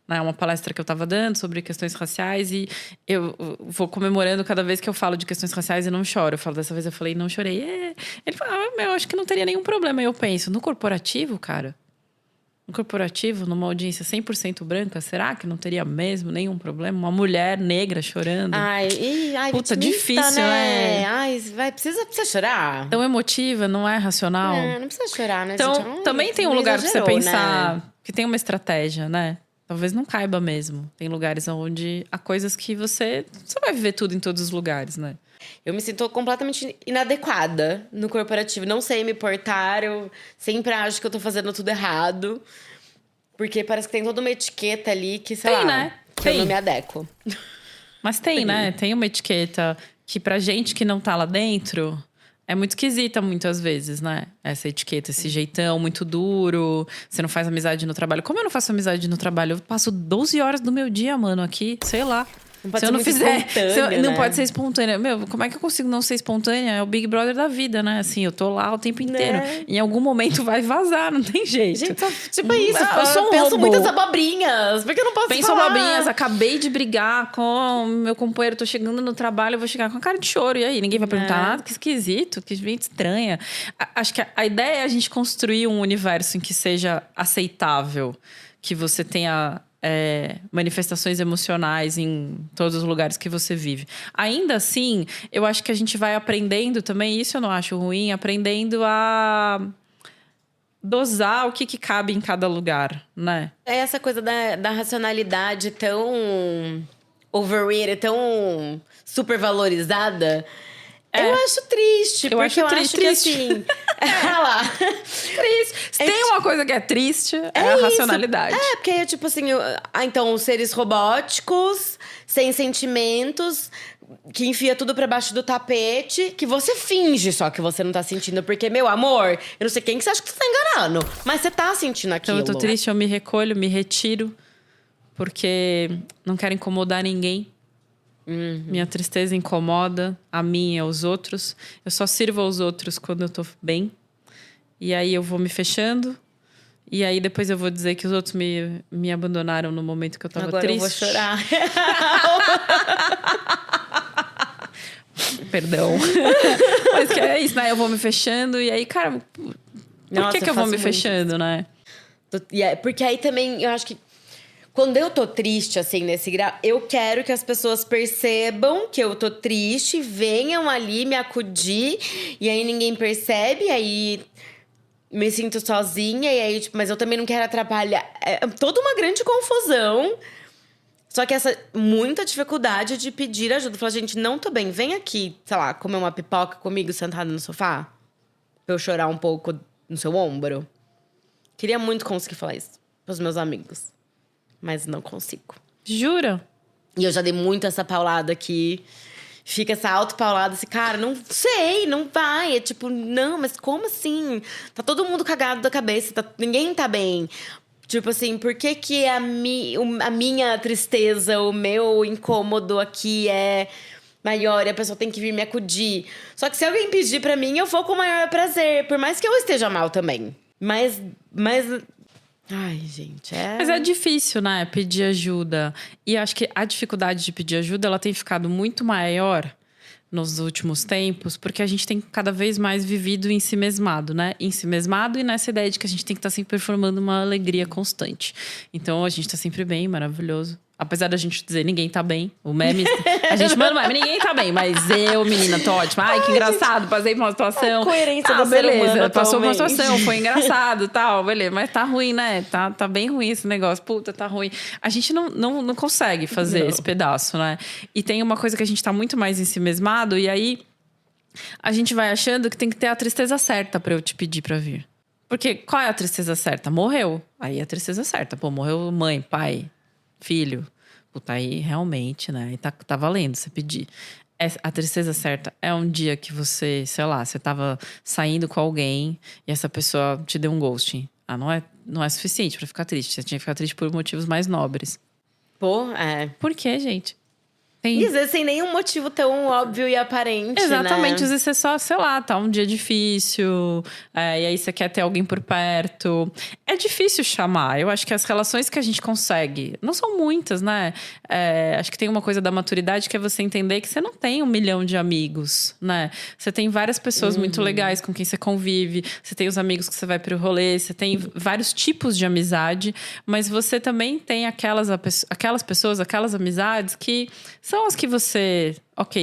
Né? Uma palestra que eu tava dando sobre questões raciais e eu vou comemorando cada vez que eu falo de questões raciais e não choro. Eu falo, dessa vez eu falei, não chorei. Ele fala, eu acho que não teria nenhum problema. E eu penso, no corporativo, cara... No corporativo, numa audiência 100% branca, será que não teria mesmo nenhum problema? Uma mulher negra chorando. Ai, puta, vitimista, difícil, né? né? Ai, precisa chorar. Tão emotiva, não é racional? Não precisa chorar, né, então, gente? também tem um não lugar pra você exagerou, pensar né? que tem uma estratégia, né? Talvez não caiba mesmo. Tem lugares onde há coisas que você vai viver tudo em todos os lugares, né? Eu me sinto completamente inadequada no corporativo. Não sei me portar, eu sempre acho que eu tô fazendo tudo errado. Porque parece que tem toda uma etiqueta ali que, sei lá, né? que eu não me adequo. Mas tem, né? Tem uma etiqueta que pra gente que não tá lá dentro... É muito esquisita muitas vezes, né? Essa etiqueta, esse jeitão muito duro. Você não faz amizade no trabalho. Como eu não faço amizade no trabalho? Eu passo 12 horas do meu dia, mano, aqui. Sei lá. Não pode se eu ser não muito fizer, espontânea, não né? pode ser espontânea. Meu, como é que eu consigo não ser espontânea? É o Big Brother da vida, né? Assim, eu tô lá o tempo inteiro. Né? Em algum momento vai vazar, não tem jeito. Gente, tipo isso. Eu sou um penso robô. muitas abobrinhas. Por que eu não posso Penso falar? abobrinhas, acabei de brigar com meu companheiro, tô chegando no trabalho, eu vou chegar com a cara de choro. E aí, ninguém vai perguntar nada? Que esquisito, que gente estranha. Acho que a ideia é a gente construir um universo em que seja aceitável, que você tenha manifestações emocionais em todos os lugares que você vive. Ainda assim, eu acho que a gente vai aprendendo também, isso eu não acho ruim, aprendendo a dosar o que cabe em cada lugar, né? É essa coisa da racionalidade tão overrated, tão supervalorizada. Eu acho triste. Eu acho triste. Que assim... Olha lá. Triste. Se tem uma coisa que é triste, é a racionalidade. Porque é tipo assim... Então, seres robóticos, sem sentimentos, que enfia tudo pra baixo do tapete, que você finge só que você não tá sentindo. Porque, meu amor, eu não sei quem que você acha que você tá enganando. Mas você tá sentindo aquilo. Então, eu tô triste, eu me recolho, me retiro. Porque não quero incomodar ninguém. Minha tristeza incomoda a mim e aos outros. Eu só sirvo aos outros quando eu tô bem. E aí eu vou me fechando. E aí depois eu vou dizer que os outros me abandonaram no momento que eu tava Agora triste. eu vou chorar. Perdão. Mas que é isso, né? Eu vou me fechando. E aí, cara, por Nossa, que eu vou faço me muito. fechando, né? Porque aí também, eu acho que... Quando eu tô triste, assim, nesse grau, eu quero que as pessoas percebam que eu tô triste, venham ali me acudir, e aí ninguém percebe, aí me sinto sozinha. E aí, tipo, mas eu também não quero atrapalhar. É toda uma grande confusão. Só que essa muita dificuldade de pedir ajuda. Falar, gente, não tô bem. Vem aqui, sei lá, comer uma pipoca comigo sentada no sofá. Pra eu chorar um pouco no seu ombro. Queria muito conseguir falar isso pros meus amigos. Mas não consigo. Jura? E eu já dei muito essa paulada aqui. Fica essa auto-paulada, assim, cara, não sei, não vai. É tipo, não, mas como assim? Tá todo mundo cagado da cabeça, ninguém tá bem. Tipo assim, por que que a minha tristeza, o meu incômodo aqui é maior e a pessoa tem que vir me acudir? Só que se alguém pedir pra mim, eu vou com o maior prazer. Por mais que eu esteja mal também. Mas ai, gente, Mas é difícil, né? Pedir ajuda. E acho que a dificuldade de pedir ajuda, ela tem ficado muito maior nos últimos tempos, porque a gente tem cada vez mais vivido ensimesmado, né? Ensimesmado e nessa ideia de que a gente tem que estar sempre performando uma alegria constante. Então, a gente tá sempre bem, maravilhoso. Apesar da gente dizer, ninguém tá bem. O meme... A gente manda o meme, ninguém tá bem. Mas eu, menina, tô ótima. Ai, que engraçado, passei por uma situação. A coerência do ser humano beleza, passou por uma atualmente. situação, foi engraçado, tal, beleza. Mas tá ruim, né? Tá bem ruim esse negócio. Puta, tá ruim. A gente não consegue fazer esse pedaço, né? E tem uma coisa que a gente tá muito mais ensimesmado. E aí, a gente vai achando que tem que ter a tristeza certa pra eu te pedir pra vir. Porque qual é a tristeza certa? Morreu. Aí é a tristeza certa. Pô, morreu mãe, pai, filho. Puta, aí realmente, né? E tá valendo você pedir. A tristeza certa é um dia que você, sei lá, você tava saindo com alguém e essa pessoa te deu um ghosting. Ah, não é suficiente pra ficar triste. Você tinha que ficar triste por motivos mais nobres. Pô, Por quê, gente? E às vezes sem nenhum motivo tão óbvio e aparente, Exatamente, né? às vezes você só, sei lá, tá um dia difícil, e aí você quer ter alguém por perto. É difícil chamar. Eu acho que as relações que a gente consegue, não são muitas, né? Acho que tem uma coisa da maturidade que é você entender que você não tem 1 milhão de amigos, né? Você tem várias pessoas muito legais com quem você convive, você tem os amigos que você vai pro rolê, você tem vários tipos de amizade, mas você também tem aquelas pessoas, aquelas amizades que são as que você,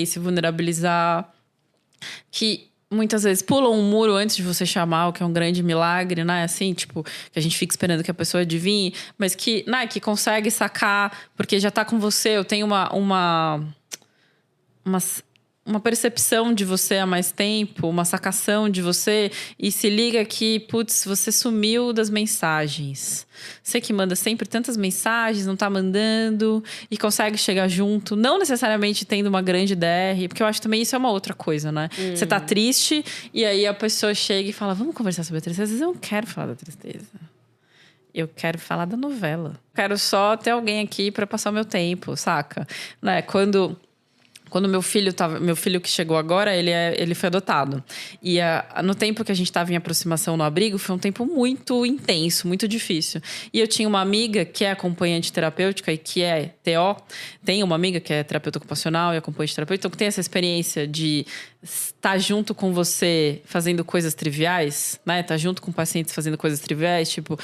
se vulnerabilizar, que muitas vezes pulam um muro antes de você chamar, o que é um grande milagre, né? Assim, tipo, que a gente fica esperando que a pessoa adivinhe, mas que, né, que consegue sacar, porque já tá com você. Eu tenho uma percepção de você há mais tempo, uma sacação de você, e se liga que, putz, você sumiu das mensagens. Você que manda sempre tantas mensagens, não tá mandando, e consegue chegar junto, não necessariamente tendo uma grande DR, porque eu acho também isso é uma outra coisa, né? Você tá triste, e aí a pessoa chega e fala, vamos conversar sobre a tristeza? Às vezes eu não quero falar da tristeza. Eu quero falar da novela. Quero só ter alguém aqui pra passar o meu tempo, saca? Né? Quando meu filho que chegou agora, ele foi adotado. E no tempo que a gente estava em aproximação no abrigo, foi um tempo muito intenso, muito difícil. E eu tinha uma amiga que é acompanhante terapêutica e que é TO. Tem uma amiga que é terapeuta ocupacional e acompanhante terapêutica. Então, que tem essa experiência de estar junto com você fazendo coisas triviais, né? Tá junto com pacientes fazendo coisas triviais, tipo,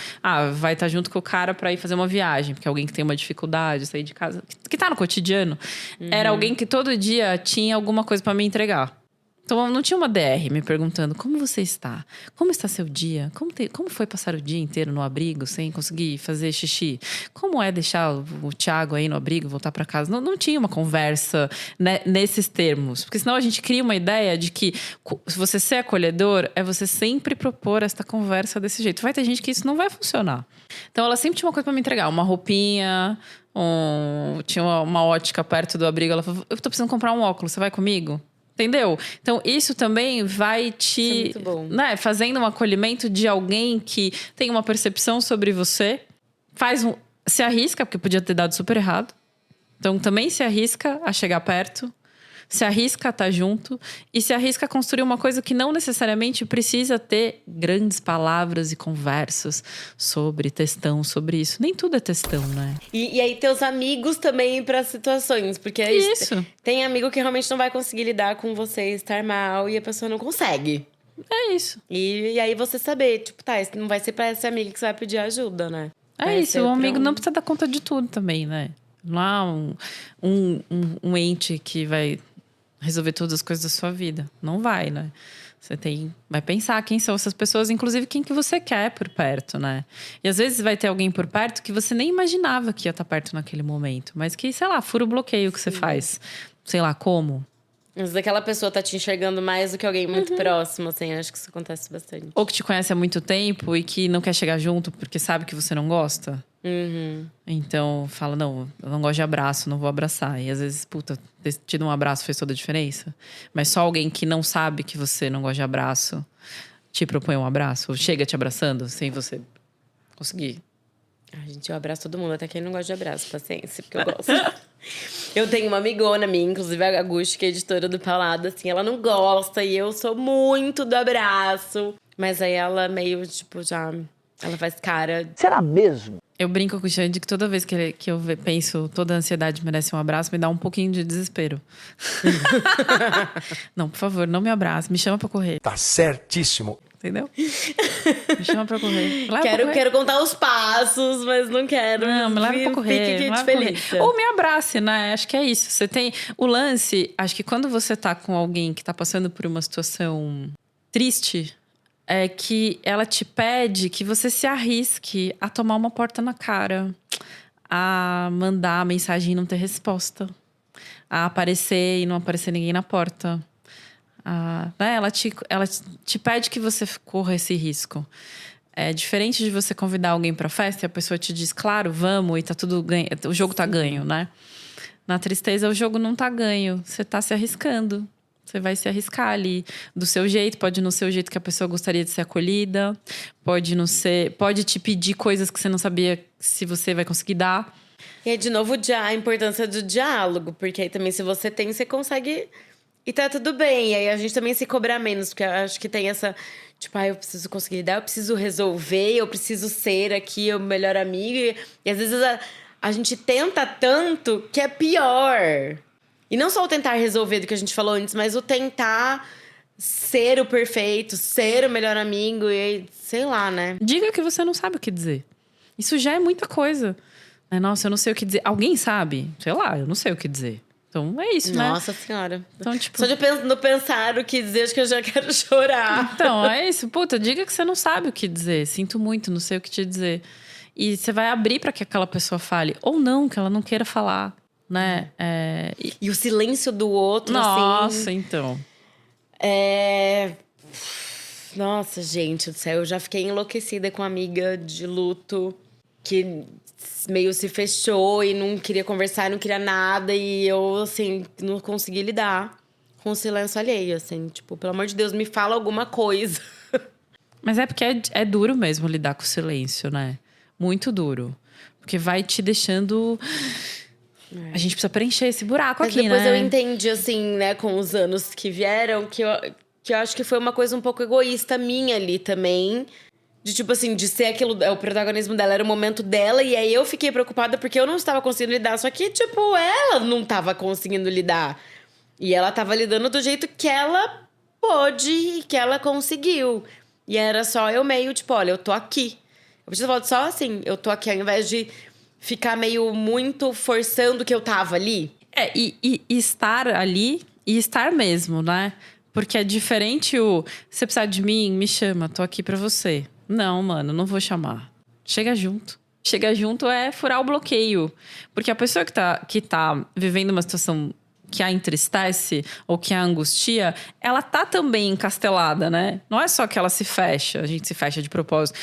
vai estar junto com o cara para ir fazer uma viagem, porque alguém que tem uma dificuldade, sair de casa, que tá no cotidiano. Era alguém que todo dia tinha alguma coisa para me entregar. Então, não tinha uma DR me perguntando como você está? Como está seu dia? Como foi passar o dia inteiro no abrigo sem conseguir fazer xixi? Como é deixar o Thiago aí no abrigo, voltar para casa? Não tinha uma conversa, né, nesses termos. Porque senão a gente cria uma ideia de que se você ser acolhedor, é você sempre propor esta conversa desse jeito. Vai ter gente que isso não vai funcionar. Então, ela sempre tinha uma coisa para me entregar. Uma roupinha, tinha uma ótica perto do abrigo. Ela falou, eu tô precisando comprar um óculos, você vai comigo? Entendeu? Então, isso também vai te... né, fazendo um acolhimento de alguém que tem uma percepção sobre você. Se arrisca, porque podia ter dado super errado. Então, também se arrisca a chegar perto. Se arrisca a estar junto. E se arrisca a construir uma coisa que não necessariamente precisa ter grandes palavras e conversas sobre textão, sobre isso. Nem tudo é textão, né? E aí, teus amigos também para situações. Porque isso. Tem amigo que realmente não vai conseguir lidar com você estar mal e a pessoa não consegue. É isso. E aí você saber, tipo, não vai ser pra essa amiga que você vai pedir ajuda, né? É isso, o amigo não precisa dar conta de tudo também, né? Não há um ente que vai resolver todas as coisas da sua vida. Não vai, né? Vai pensar quem são essas pessoas, inclusive quem que você quer por perto, né? E às vezes vai ter alguém por perto que você nem imaginava que ia estar perto naquele momento. Mas que, sei lá, fura o bloqueio que você faz. Sei lá, como. Às vezes aquela pessoa tá te enxergando mais do que alguém muito próximo, assim. Acho que isso acontece bastante. Ou que te conhece há muito tempo e que não quer chegar junto porque sabe que você não gosta. Então, fala, não, eu não gosto de abraço, não vou abraçar. E às vezes, puta, ter tido um abraço fez toda a diferença. Mas só alguém que não sabe que você não gosta de abraço te propõe um abraço. Ou chega te abraçando sem você conseguir. Ai, gente, eu abraço todo mundo, até quem não gosta de abraço, paciência, porque eu gosto. Eu tenho uma amigona minha, inclusive a Gaguchi, que é editora do Paulada, assim, ela não gosta e eu sou muito do abraço. Mas aí ela meio, tipo, já... Ela faz cara... Será mesmo? Eu brinco com o Xande que toda vez que eu penso toda a ansiedade merece um abraço, me dá um pouquinho de desespero. Não, por favor, não me abraça, me chama pra correr. Tá certíssimo. Entendeu? Me chama pra correr. Quero contar os passos, mas não quero. Não, me leva pra correr. Fique feliz. Ou me abrace, né? Acho que é isso. Você tem... O lance, acho que quando você tá com alguém que tá passando por uma situação triste... É que ela te pede que você se arrisque a tomar uma porta na cara, a mandar a mensagem e não ter resposta, a aparecer e não aparecer ninguém na porta. Né? Ela te pede que você corra esse risco. É diferente de você convidar alguém pra festa e a pessoa te diz, claro, vamos, e tá tudo ganho, o jogo tá ganho, né? Na tristeza, o jogo não tá ganho, você tá se arriscando. Você vai se arriscar ali do seu jeito, pode não ser o jeito que a pessoa gostaria de ser acolhida, pode não ser, pode te pedir coisas que você não sabia se você vai conseguir dar. E aí, de novo, a importância do diálogo, porque aí também, se você tem, você consegue e tá tudo bem. E aí a gente também se cobrar menos, porque eu acho que tem essa, tipo, eu preciso conseguir lidar, eu preciso resolver, eu preciso ser aqui o melhor amigo. E às vezes a gente tenta tanto que é pior. E não só o tentar resolver do que a gente falou antes, mas o tentar ser o perfeito, ser o melhor amigo e sei lá, né? Diga que você não sabe o que dizer. Isso já é muita coisa. Nossa, eu não sei o que dizer. Alguém sabe? Sei lá, eu não sei o que dizer. Então é isso, né? Nossa Senhora. Então, tipo... Só de não pensar o que dizer, acho que eu já quero chorar. Então, é isso. Puta, diga que você não sabe o que dizer. Sinto muito, não sei o que te dizer. E você vai abrir pra que aquela pessoa fale. Ou não, que ela não queira falar. Né? E o silêncio do outro, Nossa, então. Nossa, gente do céu. Eu já fiquei enlouquecida com uma amiga de luto que meio se fechou e não queria conversar, não queria nada. E eu, assim, não consegui lidar com o silêncio alheio, assim. Tipo, pelo amor de Deus, me fala alguma coisa. Mas é porque é duro mesmo lidar com o silêncio, né? Muito duro. Porque vai te deixando... A gente precisa preencher esse buraco aqui, né? Mas depois eu entendi, assim, né, com os anos que vieram, que eu acho que foi uma coisa um pouco egoísta minha ali também. De, tipo assim, de ser aquilo... O protagonismo dela era o momento dela. E aí eu fiquei preocupada porque eu não estava conseguindo lidar. Só que, tipo, ela não estava conseguindo lidar. E ela estava lidando do jeito que ela pôde e que ela conseguiu. E era só eu meio, tipo, olha, eu tô aqui. Eu preciso falar só assim, eu tô aqui ao invés de... ficar meio muito forçando que eu tava ali. E estar ali e estar mesmo, né? Porque é diferente você precisar de mim, me chama, tô aqui pra você. Não, mano, não vou chamar. Chega junto. Chega junto é furar o bloqueio. Porque a pessoa que tá vivendo uma situação que a entristece ou que a angustia, ela tá também encastelada, né? Não é só que ela se fecha, a gente se fecha de propósito.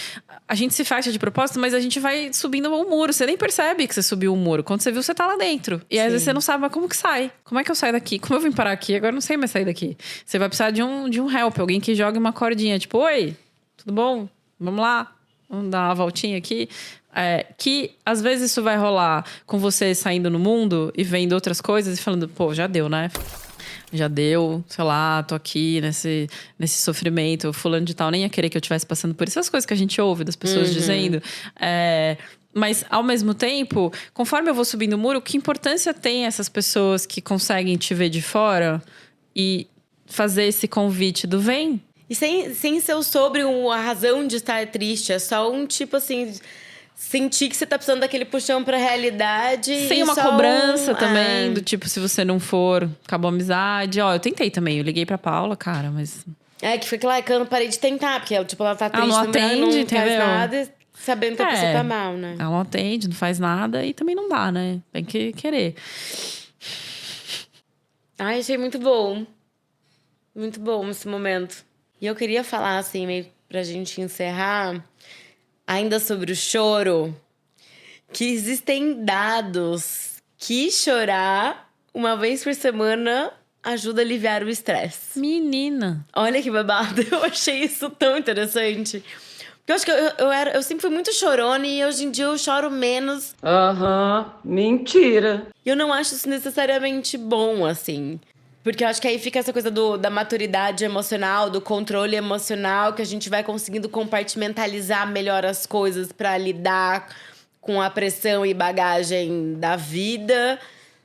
A gente se fecha de propósito, mas a gente vai subindo um muro. Você nem percebe que você subiu um muro. Quando você viu, você tá lá dentro. E às vezes você não sabe, mas como que sai? Como é que eu saio daqui? Como eu vim parar aqui? Agora eu não sei mais sair daqui. Você vai precisar de um help, alguém que jogue uma cordinha. Tipo, oi, tudo bom? Vamos lá? Vamos dar uma voltinha aqui? Que às vezes isso vai rolar com você saindo no mundo e vendo outras coisas e falando, pô, já deu, né? Já deu, sei lá, tô aqui nesse sofrimento. Fulano de tal nem ia querer que eu estivesse passando por essas coisas que a gente ouve das pessoas dizendo. Mas, ao mesmo tempo, conforme eu vou subindo o muro, que importância tem essas pessoas que conseguem te ver de fora e fazer esse convite do vem? E sem ser sobre a razão de estar triste. É só um tipo assim... Sentir que você tá precisando daquele puxão pra realidade. Sem uma cobrança também, do tipo, se você não for, acabou a amizade. Ó, eu tentei também, eu liguei pra Paula, cara, mas Que foi que lá que eu não parei de tentar, porque ela, tipo, ela tá triste, não não faz entendeu? nada, sabendo que a pessoa tá mal, né? Ela não atende, não faz nada e também não dá, né? Tem que querer. Ai, achei muito bom. Muito bom esse momento. E eu queria falar, assim, meio pra gente encerrar, ainda sobre o choro, que existem dados que chorar uma vez por semana ajuda a aliviar o estresse. Menina. Olha que babado. Eu achei isso tão interessante. Porque eu acho que eu sempre fui muito chorona e hoje em dia eu choro menos. Mentira. E eu não acho isso necessariamente bom, assim. Porque eu acho que aí fica essa coisa da maturidade emocional, do controle emocional, que a gente vai conseguindo compartimentalizar melhor as coisas pra lidar com a pressão e bagagem da vida.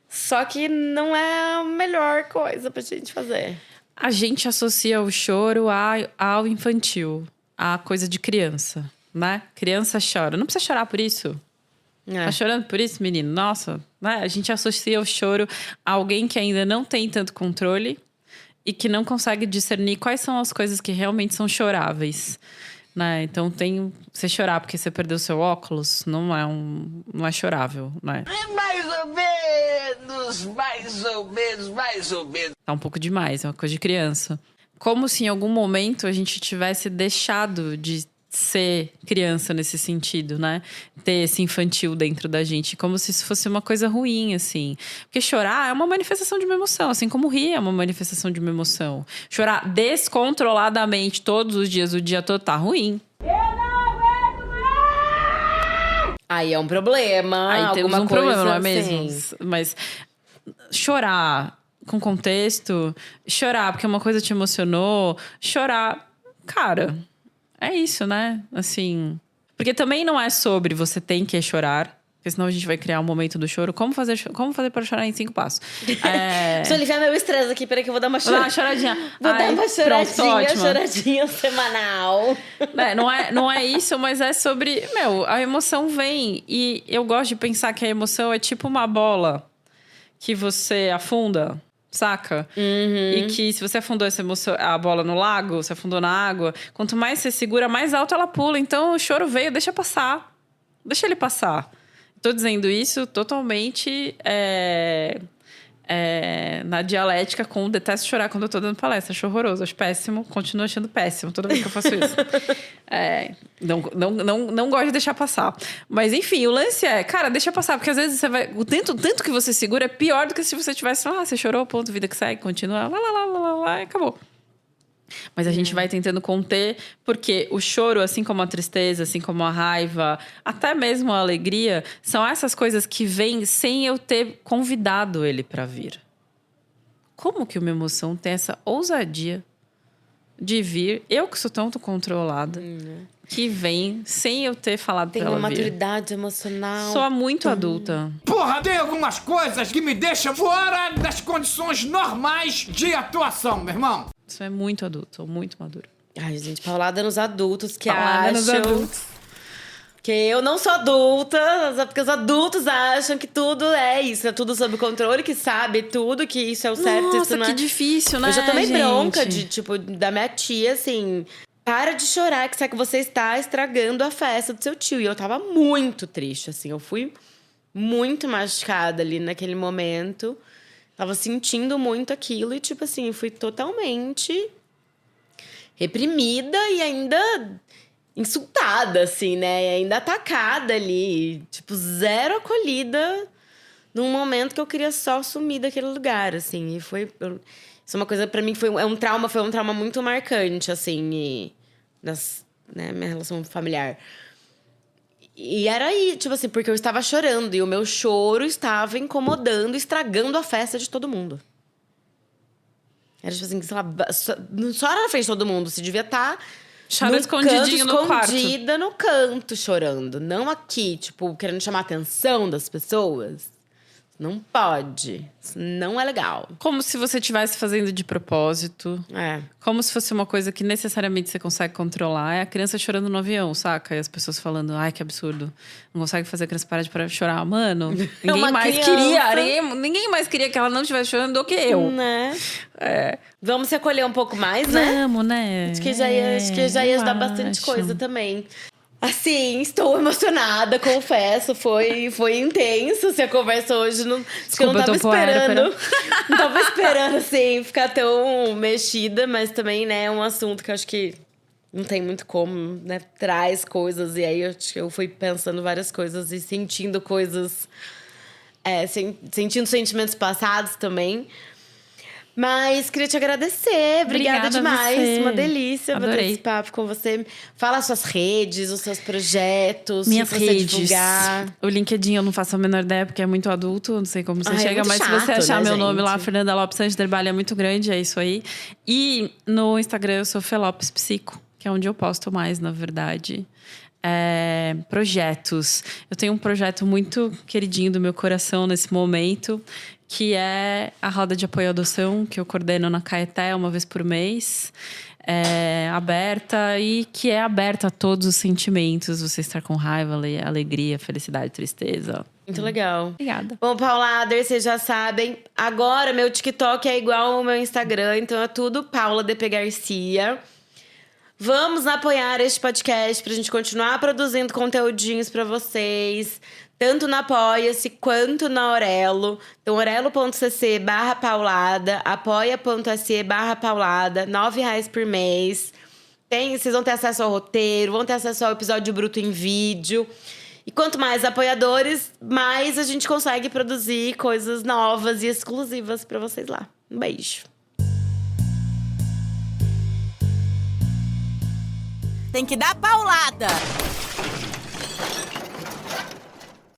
Só que não é a melhor coisa pra gente fazer. A gente associa o choro ao infantil, a coisa de criança, né? Criança chora. Não precisa chorar por isso. Tá chorando por isso, menino? Nossa, né? A gente associa o choro a alguém que ainda não tem tanto controle e que não consegue discernir quais são as coisas que realmente são choráveis, né? Então, você chorar porque você perdeu seu óculos não é chorável, né? Mais ou menos. Tá um pouco demais, é uma coisa de criança. Como se em algum momento a gente tivesse deixado de ser criança nesse sentido, né? Ter esse infantil dentro da gente, como se isso fosse uma coisa ruim, assim. Porque chorar é uma manifestação de uma emoção, assim como rir é uma manifestação de uma emoção. Chorar descontroladamente todos os dias, o dia todo, tá ruim. Aí é um problema. Aí temos um problema, não é mesmo? Assim. Mas chorar com contexto, chorar porque uma coisa te emocionou, chorar, cara, é isso, né? Assim, porque também não é sobre você tem que chorar, porque senão a gente vai criar um momento do choro. Como fazer para chorar em 5 passos? Deixa eu aliviar meu estresse aqui, peraí que eu vou dar uma choradinha. Vou dar uma Pronto, choradinha semanal. Não é isso, mas é sobre... a emoção vem. E eu gosto de pensar que a emoção é tipo uma bola que você afunda, saca? E que se você afundou a bola no lago, você afundou na água, quanto mais você segura, mais alto ela pula. Então o choro veio, deixa passar. Deixa ele passar. Tô dizendo isso totalmente na dialética com detesto chorar quando eu tô dando palestra. Acho horroroso, acho péssimo. Continuo achando péssimo toda vez que eu faço isso. Não gosto de deixar passar. Mas enfim, o lance cara, deixa passar. Porque às vezes você vai... O tanto que você segura é pior do que se você tivesse... você chorou, ponto, vida que segue, continua. Lá, e acabou. Mas a gente vai tentando conter, porque o choro, assim como a tristeza, assim como a raiva, até mesmo a alegria, são essas coisas que vêm sem eu ter convidado ele para vir. Como que uma emoção tem essa ousadia de vir? Eu que sou tanto controlada, que vem sem eu ter falado pra ela vir. Tem uma maturidade emocional. Sou muito adulta. Porra, tem algumas coisas que me deixam fora das condições normais de atuação, meu irmão. Isso é muito adulto, sou muito madura. Ai, gente, paulada nos adultos que Paulada acham... nos adultos. Que eu não sou adulta, porque os adultos acham que tudo é isso. É tudo sob controle, que sabe tudo, que isso é o certo, Nossa, isso não que é... difícil, né, Eu já tomei gente? bronca da minha tia, assim... Para de chorar, que sabe que você está estragando a festa do seu tio. E eu tava muito triste, assim. Eu fui muito machucada ali naquele momento. Tava sentindo muito aquilo e, tipo assim, fui totalmente reprimida e ainda insultada, assim, né? E ainda atacada ali. Tipo, zero acolhida num momento que eu queria só sumir daquele lugar, assim. E foi... Isso é uma coisa, pra mim, foi um trauma muito marcante, assim, minha relação familiar. E era aí, tipo assim, porque eu estava chorando e o meu choro estava incomodando, estragando a festa de todo mundo. Era tipo assim, sei lá, só era na frente de todo mundo. Você devia estar chorando escondidinho no quarto. Escondida no canto, chorando. Não aqui, tipo, querendo chamar a atenção das pessoas. Não pode. Isso não é legal. Como se você estivesse fazendo de propósito. É. Como se fosse uma coisa que necessariamente você consegue controlar. É a criança chorando no avião, saca? E as pessoas falando, ai, que absurdo. Não consegue fazer a criança parar de chorar. Mano, ninguém mais ninguém mais queria que ela não estivesse chorando do que eu. Né? É. Vamos se acolher um pouco mais, né? Vamos, né? Acho que já ia ajudar bastante coisa também. Assim, estou emocionada, confesso. Foi intenso a conversa hoje. Acho que eu não tava esperando. Não tava esperando, assim, ficar tão mexida. Mas também, né, é um assunto que eu acho que não tem muito como, né? Traz coisas. E aí, eu fui pensando várias coisas e sentindo coisas. Sentindo sentimentos passados também. Mas queria te agradecer. Obrigada demais. Você. Uma delícia Adorei. bater esse papo com você. Fala as suas redes, os seus projetos. Minhas se você redes. Divulgar. O LinkedIn eu não faço a menor ideia, porque é muito adulto. Não sei como você chega. muito Mas chato, se você achar né, meu nome lá, gente? Fernanda Lopes Sanderbalha, é muito grande. É isso aí. E no Instagram eu sou Felopes Psico, que é onde eu posto mais, na verdade. Projetos. Eu tenho um projeto muito queridinho do meu coração nesse momento, que é a roda de apoio à adoção, que eu coordeno na Caeté uma vez por mês. Aberta e que é aberta a todos os sentimentos. Você estar com raiva, alegria, felicidade, tristeza. Muito legal. Obrigada. Bom, Paulader, vocês já sabem. Agora, meu TikTok é igual ao meu Instagram. Então, é tudo Paula DP Garcia. Vamos apoiar este podcast pra gente continuar produzindo conteúdinhos pra vocês. Tanto na Apoia-se quanto na Orelo. Então, orelo.cc/paulada, apoia.se/paulada, R$9 por mês. Vocês vão ter acesso ao roteiro, vão ter acesso ao episódio bruto em vídeo. E quanto mais apoiadores, mais a gente consegue produzir coisas novas e exclusivas pra vocês lá. Um beijo. Tem que dar paulada.